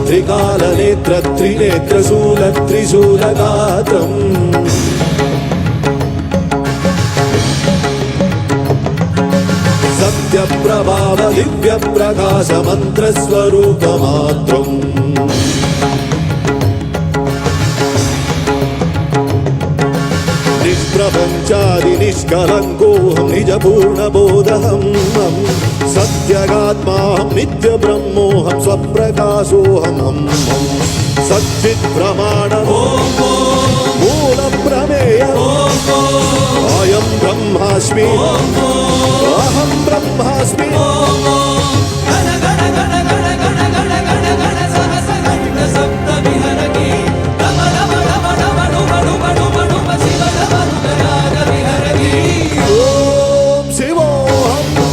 त्रिकालनेत्रत्रिनेत्रशूलत्रिशूलगात्रम् सत्यप्रभाव दिव्यप्रकाशमन्त्रस्वरूपमात्रम् निष्प्रपञ्चादिनिष्कलङ्कोऽहं निजपूर्णबोधहं सत्यगात्माहं नित्यब्रह्मोऽहं स्वप्रकाशोऽहं सच्चित्प्रमाणम् मूलप्रमेयम् अयं ब्रह्मास्मि अहं